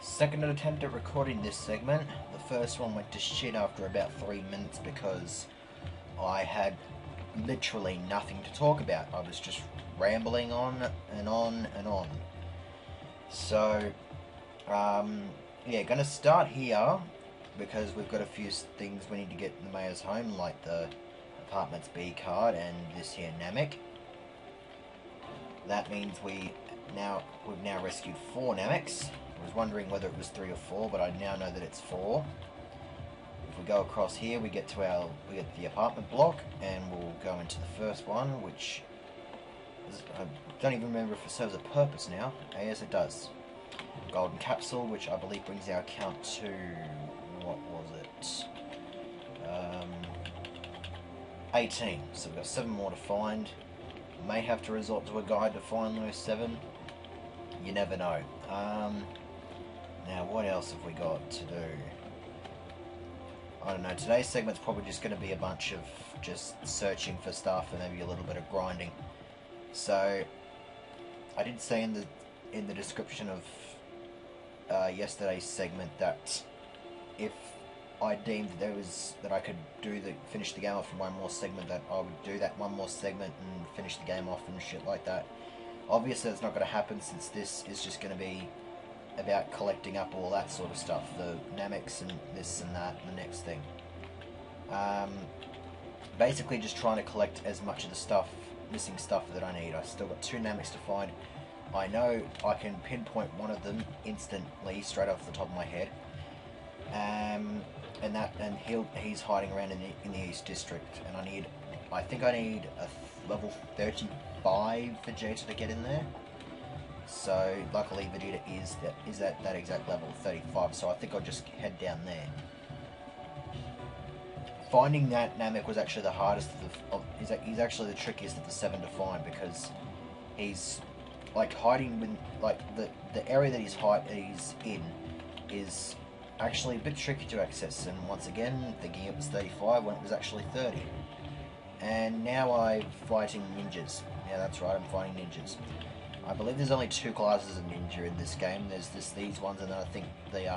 Second attempt at recording this segment. The first one went to shit after about 3 minutes because I had literally nothing to talk about. I was just rambling on and on and on. So, yeah, gonna start here because we've got a few things we need to get in the mayor's home, like the apartment's B card and this here Namek. That means we've now rescued 4 Nameks. I was wondering whether it was 3 or 4, but I now know that it's 4. If we go across here, we get the apartment block, and we'll go into the first one, which I don't even remember if it serves a purpose now. Yes, it does. Golden capsule, which I believe brings our count to, what was it? 18. So we've got 7 more to find. May have to resort to a guide to find those 7. You never know. Now, what else have we got to do? I don't know. Today's segment's probably just going to be a bunch of just searching for stuff and maybe a little bit of grinding. So, I did say in the description of yesterday's segment that if I deemed that I could finish the game off in one more segment, that I would do that one more segment and finish the game off and shit like that. Obviously, that's not going to happen since this is just going to be about collecting up all that sort of stuff, the Nameks and this and that and the next thing. Basically just trying to collect as much of the missing stuff that I need. I've still got 2 Nameks to find. I know I can pinpoint one of them instantly, straight off the top of my head. And he's hiding around in the East District, and I think I need a level 35 Vegeta to get in there. So luckily Vegeta is at that exact level, 35. So I think I'll just head down there. Finding that Namek was actually the hardest he's actually the trickiest of the 7 to find, because he's like hiding with the area that he's in is actually a bit tricky to access, and once again thinking it was 35 when it was actually 30. And now I'm fighting ninjas. Yeah, that's right, I'm fighting ninjas. I believe there's only 2 classes of ninja in this game. There's these ones, and then I think they're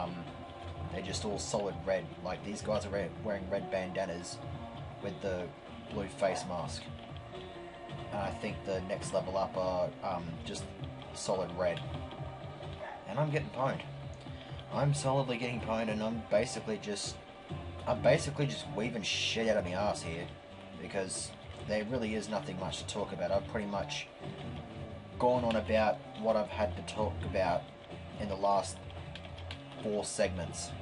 just all solid red. Like, these guys are wearing red bandanas with the blue face mask. And I think the next level up are just solid red. And I'm getting pwned. I'm solidly getting pwned, and I'm basically just weaving shit out of my ass here, because there really is nothing much to talk about. I've pretty much gone on about what I've had to talk about in the last 4 segments.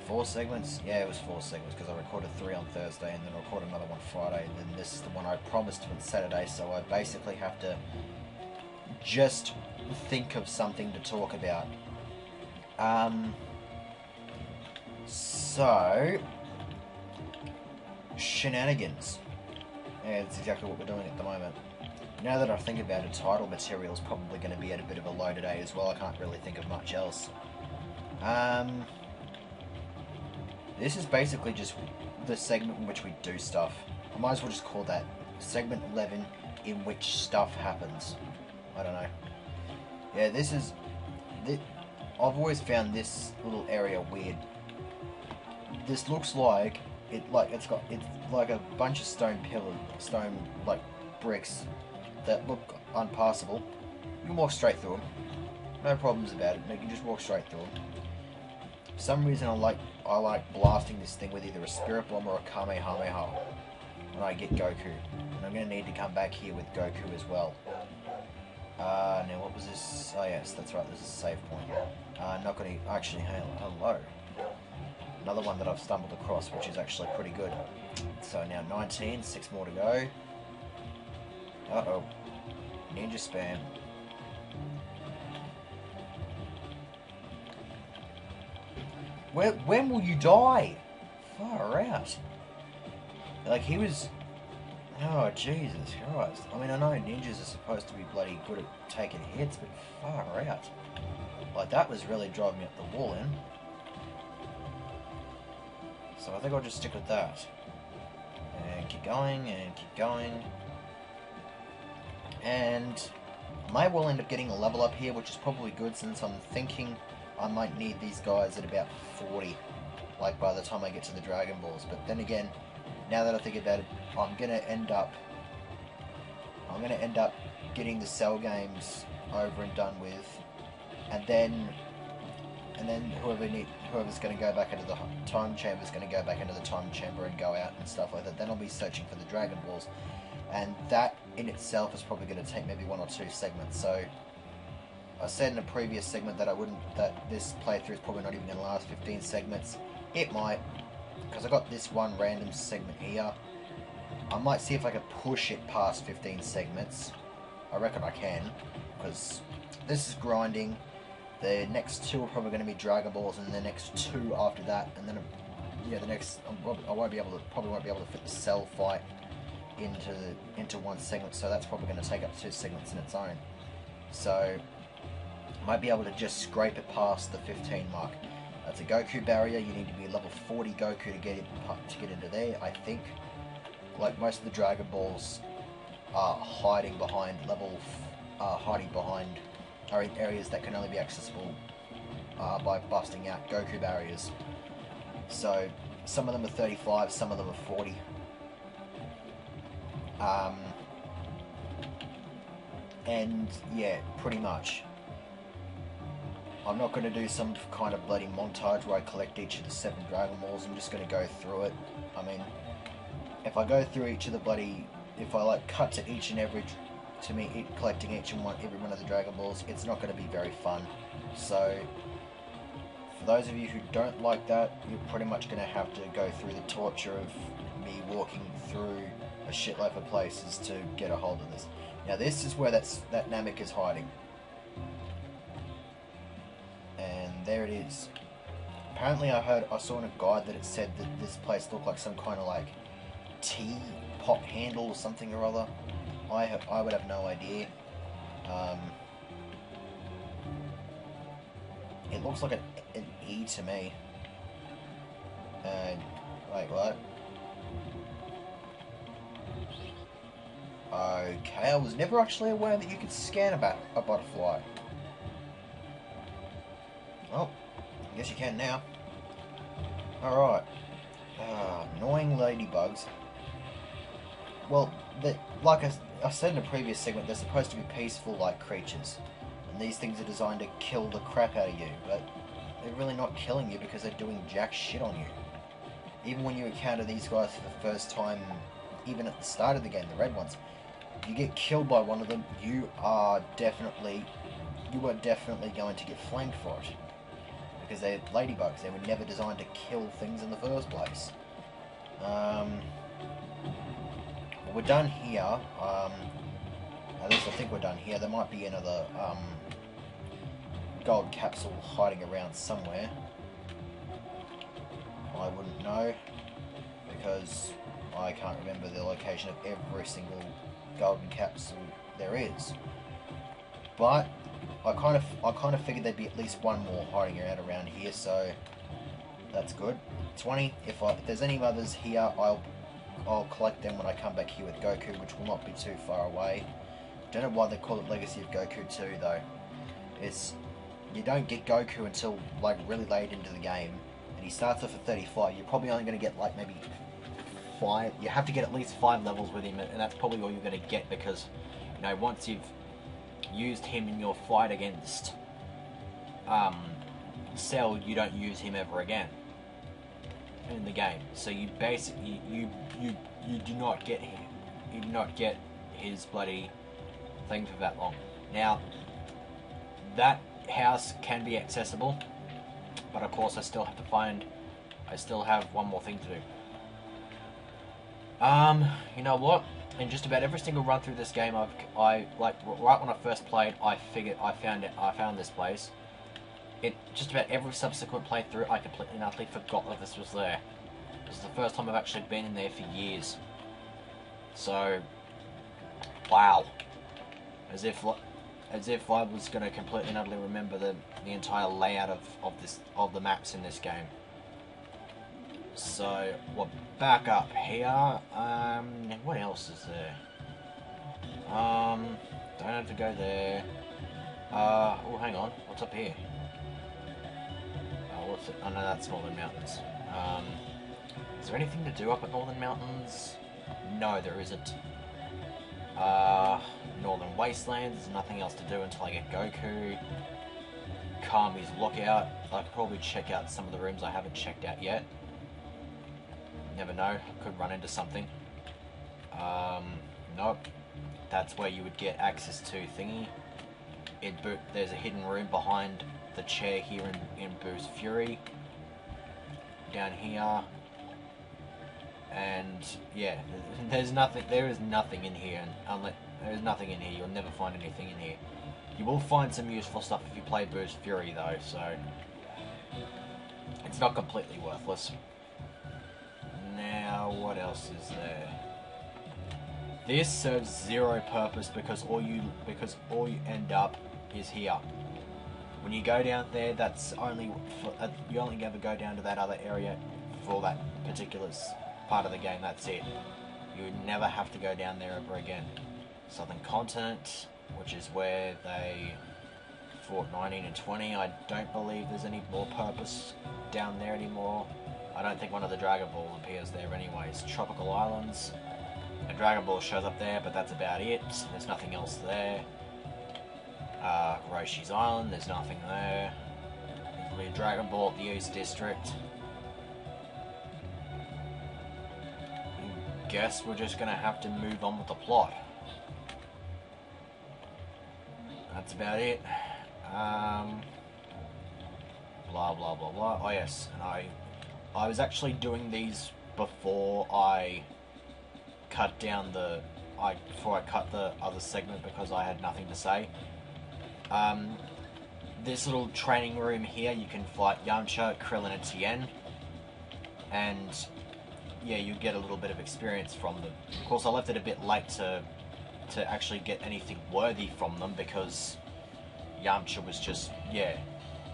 4 segments? Yeah, it was 4 segments, because I recorded 3 on Thursday and then recorded another one Friday, and then this is the one I promised on Saturday, so I basically have to just think of something to talk about. So, shenanigans. Yeah, that's exactly what we're doing at the moment. Now that I think about it, title material is probably going to be at a bit of a low today as well. I can't really think of much else. This is basically just the segment in which we do stuff. I might as well just call that segment 11, in which stuff happens. I don't know. Yeah, I've always found this little area weird. This looks like it's like a bunch of stone bricks that look unpassable. You can walk straight through them. No problems about it. You can just walk straight through them. For some reason I like blasting this thing with either a Spirit Bomb or a Kamehameha when I get Goku. And I'm going to need to come back here with Goku as well. Now what was this? Oh yes, that's right, this is a save point. Not going to... Actually, hello. Another one that I've stumbled across, which is actually pretty good. So now 19, 6 more to go. Uh-oh. Ninja spam. When will you die? Far out. Like, he was... Oh, Jesus Christ. I mean, I know ninjas are supposed to be bloody good at taking hits, but far out. Like, that was really driving me up the wall in. So I think I'll just stick with that. And keep going, and keep going. And I may well end up getting a level up here, which is probably good since I'm thinking I might need these guys at about 40, like by the time I get to the Dragon Balls. But then again, now that I think about it, I'm gonna end up getting the Cell games over and done with, and then whoever's going to go back into the time chamber is going to go back into the time chamber and go out and stuff like that. Then I'll be searching for the Dragon Balls, and that in itself is probably going to take maybe 1 or 2 segments. So I said in a previous segment that that this playthrough is probably not even going to last 15 segments. It might, because I got this one random segment here. I might see if I can push it past 15 segments. I reckon I can, because this is grinding. The next 2 are probably going to be Dragon Balls, and the next 2 after that, and then yeah, the next I probably won't be able to fit the Cell fight into 1 segment. So that's probably going to take up 2 segments in its own. So might be able to just scrape it past the 15 mark. That's a Goku barrier. You need to be level 40 Goku to get into there. I think, like most of the Dragon Balls, are hiding behind areas that can only be accessible by busting out Goku barriers. So some of them are 35, some of them are 40. And yeah, pretty much. I'm not going to do some kind of bloody montage where I collect each of the 7 Dragon Balls. I'm just going to go through it. I mean, if I go through each of the bloody... If I like cut to each and every... To me, collecting every one of the Dragon Balls, it's not going to be very fun. So, for those of you who don't like that, you're pretty much going to have to go through the torture of me walking through a shitload of places to get a hold of this. Now this is where that Namek is hiding. And there it is. Apparently I saw in a guide that it said that this place looked like some kind of like teapot handle or something or other. I would have no idea. It looks like an E to me. And wait, what? Okay, I was never actually aware that you could scan a butterfly. Well, I guess you can now. Alright. Annoying ladybugs. Well, like I said in a previous segment, they're supposed to be peaceful-like creatures. And these things are designed to kill the crap out of you, but they're really not killing you because they're doing jack shit on you. Even when you encounter these guys for the first time, even at the start of the game, the red ones, if you get killed by one of them, you are definitely going to get flamed for it. Because they're ladybugs. They were never designed to kill things in the first place. We're done here. At least I think we're done here. There might be another gold capsule hiding around somewhere. I wouldn't know, because I can't remember the location of every single golden capsule there is. But I kind of figured there'd be at least one more hiding around here, so that's good. 20. If there's any others here, I'll collect them when I come back here with Goku, which will not be too far away. Don't know why they call it Legacy of Goku 2 though. You don't get Goku until like really late into the game, and he starts off at 35. You're probably only going to get like maybe 5. You have to get at least 5 levels with him, and that's probably all you're going to get, because you know, once you've used him in your fight against Cell, you don't use him ever again in the game. So you basically you do not get him. You do not get his bloody thing for that long. Now that house can be accessible, but of course I still have one more thing to do. You know what? In just about every single run through this game, right when I first played, I found this place. Just about every subsequent playthrough, I completely and utterly forgot that this was there. This is the first time I've actually been in there for years. So, wow. As if I was going to completely and utterly remember the entire layout of the maps in this game. So, we're back up here. What else is there? Don't have to go there. Oh, hang on. What's up here? What's it? Oh, no, that's Northern Mountains. Is there anything to do up at Northern Mountains? No, there isn't. Northern Wastelands, there's nothing else to do until I get Goku. Kami's Lookout. I could probably check out some of the rooms I haven't checked out yet. Never know, could run into something. Nope. That's where you would get access to thingy. There's a hidden room behind the chair here in Boo's Fury. Down here. And yeah, there's nothing. There is nothing in here, unless there's nothing in here. You'll never find anything in here. You will find some useful stuff if you play Boo's Fury, though. So it's not completely worthless. Now, what else is there? This serves zero purpose because all you end up is here. When you go down there, that's only you only ever go down to that other area for that particular part of the game. That's it. You would never have to go down there ever again. Southern Continent, which is where they fought 19 and 20. I don't believe there's any more purpose down there anymore. I don't think one of the Dragon Balls appears there anyways. Tropical Islands. A Dragon Ball shows up there, but that's about it. There's nothing else there. Roshi's Island, there's nothing there. There'll be a Dragon Ball at the East District. Guess we're just gonna have to move on with the plot. That's about it. Blah blah blah blah. Oh yes, and I was actually doing these before I cut down before I cut the other segment because I had nothing to say. This little training room here, you can fight Yamcha, Krillin, and Tien, and yeah, you get a little bit of experience from them. Of course, I left it a bit late to actually get anything worthy from them because Yamcha was just he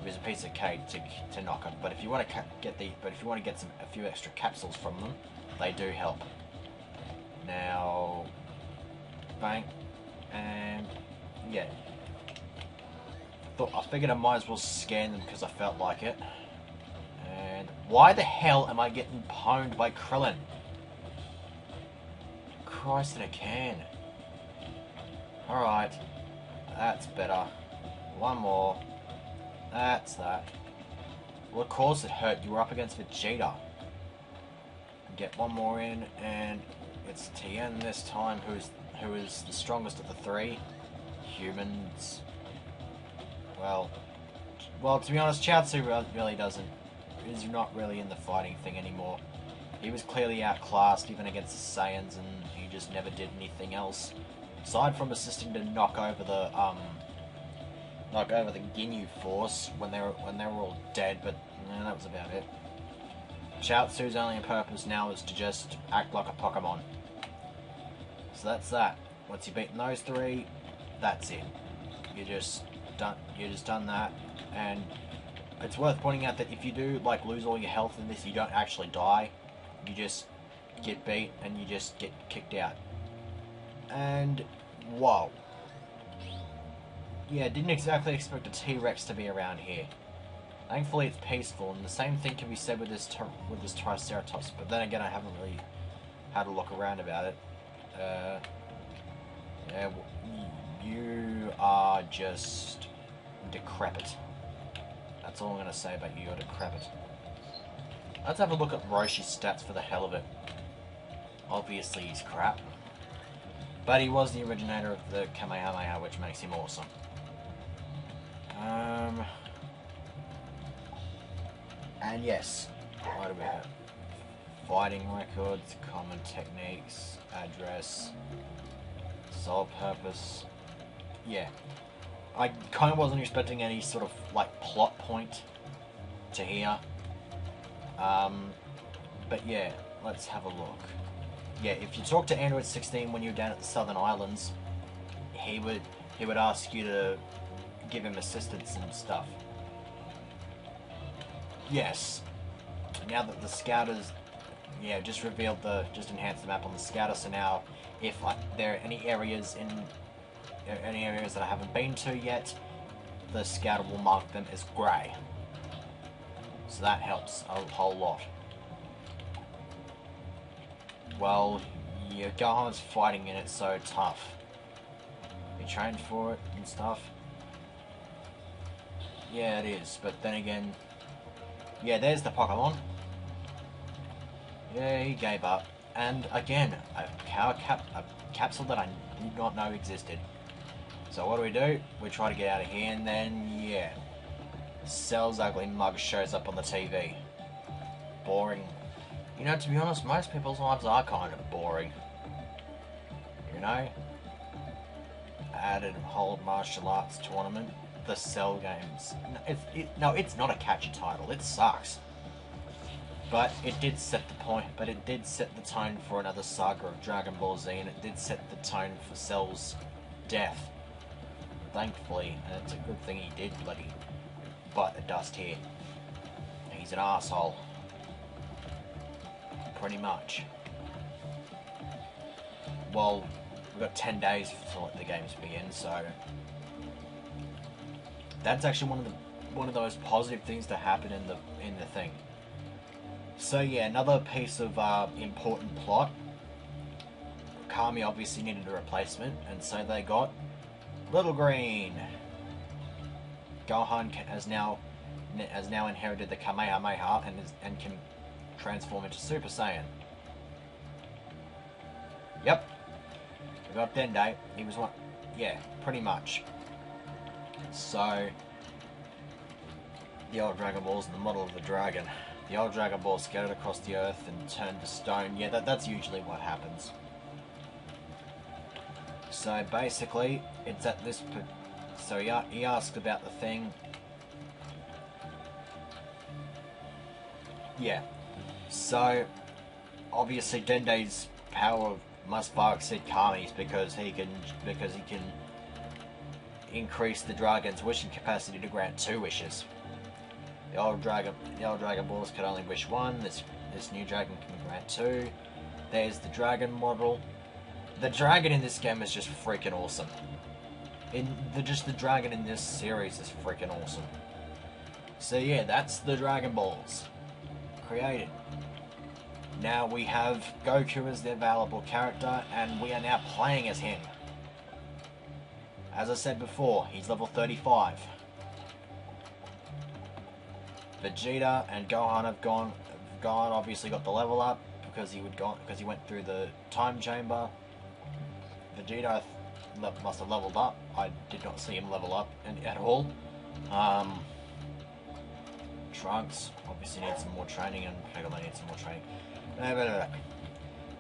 was a piece of cake to knock him. But if you want to get a few extra capsules from them, they do help. Now, bang, and yeah. I figured I might as well scan them because I felt like it. And why the hell am I getting pwned by Krillin? Christ in a can. Alright, that's better. One more. That's that. Well, of course it hurt. You were up against Vegeta. Get one more in, and it's Tien this time, who is the strongest of the three humans. Well, to be honest, Chaozu really is not really in the fighting thing anymore. He was clearly outclassed even against the Saiyans, and he just never did anything else aside from assisting to knock over the Ginyu Force when they were all dead. But that was about it. Chaozu's only purpose now is to just act like a Pokemon. So that's that. Once you've beaten those three, that's it. You just done that, and it's worth pointing out that if you do lose all your health in this, you don't actually die. You just get beat and you just get kicked out. And whoa, yeah, didn't exactly expect a T-Rex to be around here. Thankfully, it's peaceful, and the same thing can be said with this Triceratops. But then again, I haven't really had a look around about it. Yeah, you are just decrepit. That's all I'm going to say about you. You're decrepit. Let's have a look at Roshi's stats for the hell of it. Obviously, he's crap. But he was the originator of the Kamehameha, which makes him awesome. And yes, what do we have? Fighting records, common techniques, address, sole purpose. Yeah. I kind of wasn't expecting any sort of plot point to here. But yeah, let's have a look. Yeah, if you talk to Android 16 when you're down at the Southern Islands, he would ask you to give him assistance and stuff. Yes. Now that the scouters, just enhanced the map on the scouter. So now, if there are any areas any areas that I haven't been to yet, the scouter will mark them as grey. So that helps a whole lot. Well, yeah, Gohan's fighting in it so tough. He trained for it and stuff. Yeah, it is, but then again... Yeah, there's the Pokemon. Yeah, he gave up. And again, a capsule that I did not know existed. So what do? We try to get out of here, and then, yeah. Cell's ugly mug shows up on the TV. Boring. You know, to be honest, most people's lives are kind of boring. You know? Added whole martial arts tournament. The Cell games. No, it's not a catchy title. It sucks. But it did set the point. But it did set the tone for another saga of Dragon Ball Z, and it did set the tone for Cell's death. Thankfully, and it's a good thing he did bloody bite the dust here. He's an asshole. Pretty much. Well, we've got 10 days to let the games begin, so that's actually one of those positive things to happen in the thing. So yeah, another piece of important plot. Kami obviously needed a replacement, and so they got Little Green. Gohan has now inherited the Kamehameha and can transform into Super Saiyan. Yep. We got Dende. He was one. Yeah, pretty much. So the old Dragon Balls and the model of the dragon. The old Dragon Ball scattered across the earth and turned to stone. Yeah, that's usually what happens. So basically, it's at this... So he asked about the thing. Yeah. So, obviously Dende's power must far exceed Kami's because he can increase the dragon's wishing capacity to grant 2 wishes. The old Dragon Balls could only wish 1. This new dragon can grant 2. There's the dragon model. The dragon in this game is just freaking awesome. Just the dragon in this series is freaking awesome. So yeah, that's the Dragon Balls created. Now we have Goku as the available character, and we are now playing as him. As I said before, he's level 35. Vegeta and Gohan have gone. Gohan obviously got the level up because he went through the time chamber. Vegeta must have leveled up. I did not see him level up at all. Trunks obviously needs some more training, and Piccolo needs some more training.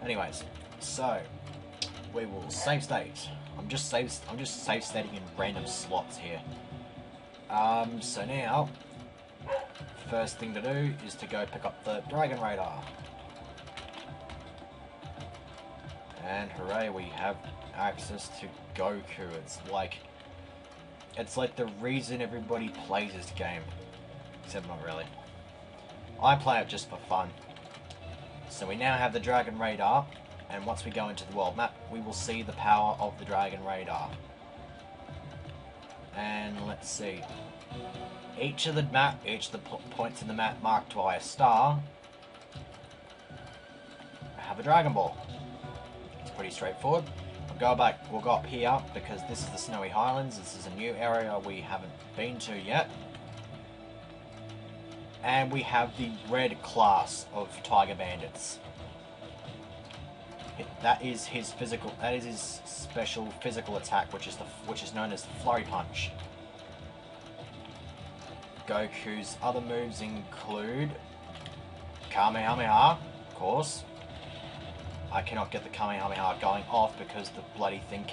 Anyways, so we will save state. I'm just save stating in random slots here. So now, first thing to do is to go pick up the Dragon Radar. And hooray, we have access to Goku. It's like the reason everybody plays this game. Except not really. I play it just for fun. So we now have the Dragon Radar, and once we go into the world map, we will see the power of the Dragon Radar. And let's see. Each of the points in the map marked by a star have a Dragon Ball. It's pretty straightforward. We'll go up here because this is the Snowy Highlands. This is a new area we haven't been to yet. And we have the red class of Tiger Bandits. That is his special physical attack, which is known as the Flurry Punch. Goku's other moves include Kamehameha, of course. I cannot get the Kamehameha going off because the bloody thing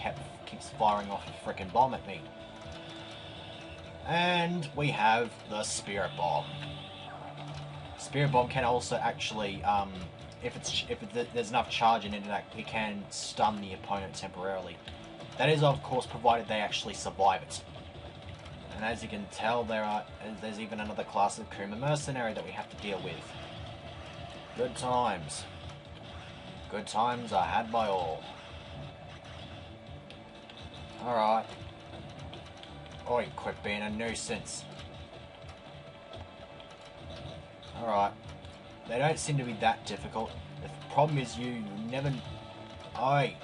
keeps firing off a freaking bomb at me. And we have the Spirit Bomb. Spirit Bomb can also actually, if there's enough charge in it, it can stun the opponent temporarily. That is, of course, provided they actually survive it. And as you can tell, there's even another class of Kuma Mercenary that we have to deal with. Good times. Good times are had by all. Alright. Oi, quit being a nuisance. Alright. They don't seem to be that difficult. The problem is you never... Oi.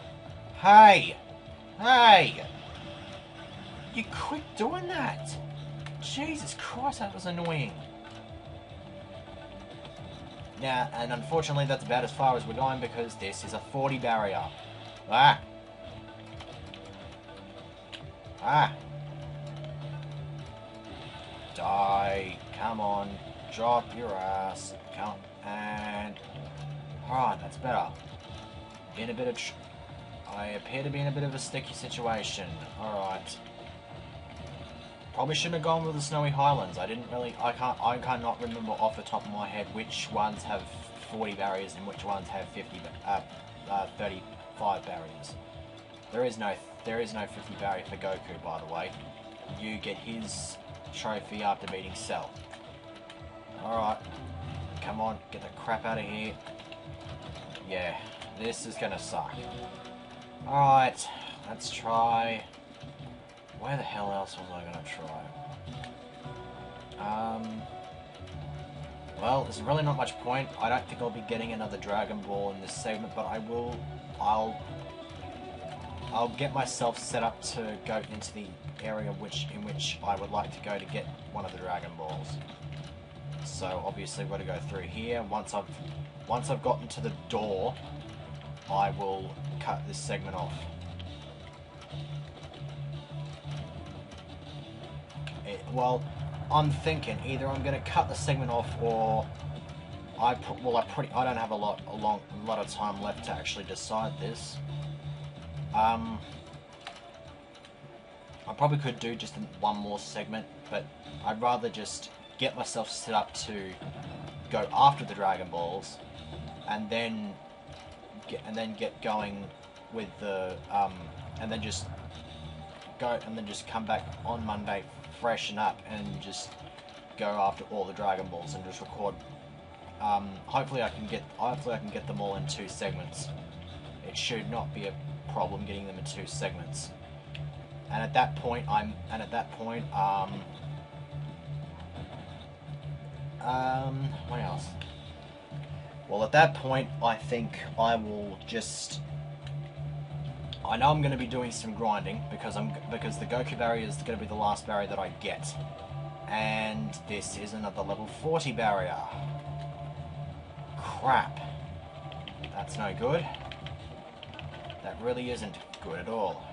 Hey! Hey! You quit doing that! Jesus Christ, that was annoying. Now, and unfortunately that's about as far as we're going because this is a 40 barrier. Ah! Ah! Die! Come on, drop your ass. Come and... Alright, that's better. In a bit of... I appear to be in a bit of a sticky situation. Alright. Probably shouldn't have gone with the Snowy Highlands. I cannot remember off the top of my head which ones have 40 barriers and which ones have 35 barriers. There is no 50 barrier for Goku, by the way. You get his trophy after beating Cell. Alright. Come on, get the crap out of here. Yeah, this is gonna suck. Alright, let's try... Where the hell else was I gonna try? Well, there's really not much point. I don't think I'll be getting another Dragon Ball in this segment, but I'll get myself set up to go into the area in which I would like to go to get one of the Dragon Balls. So obviously we've got to go through here. Once I've gotten to the door, I will cut this segment off. Well, I'm thinking either I'm going to cut the segment off, or I don't have a lot of time left to actually decide this. I probably could do just one more segment, but I'd rather just get myself set up to go after the Dragon Balls, and then get going with the and then just come back on Monday, freshen up, and just go after all the Dragon Balls and just record. Hopefully I can get them all in 2 segments. It should not be a problem getting them in 2 segments. And at that point, what else? Well, at that point, I think I will just... I know I'm going to be doing some grinding because the Goku barrier is going to be the last barrier that I get, and this is another level 40 barrier. Crap. That's no good. That really isn't good at all.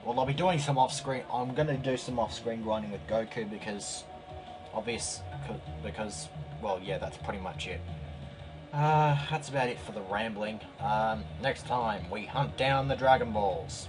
Well, I'll be doing some off-screen. I'm going to do some off-screen grinding with Goku because well, yeah, that's pretty much it. That's about it for the rambling. Next time, we hunt down the Dragon Balls.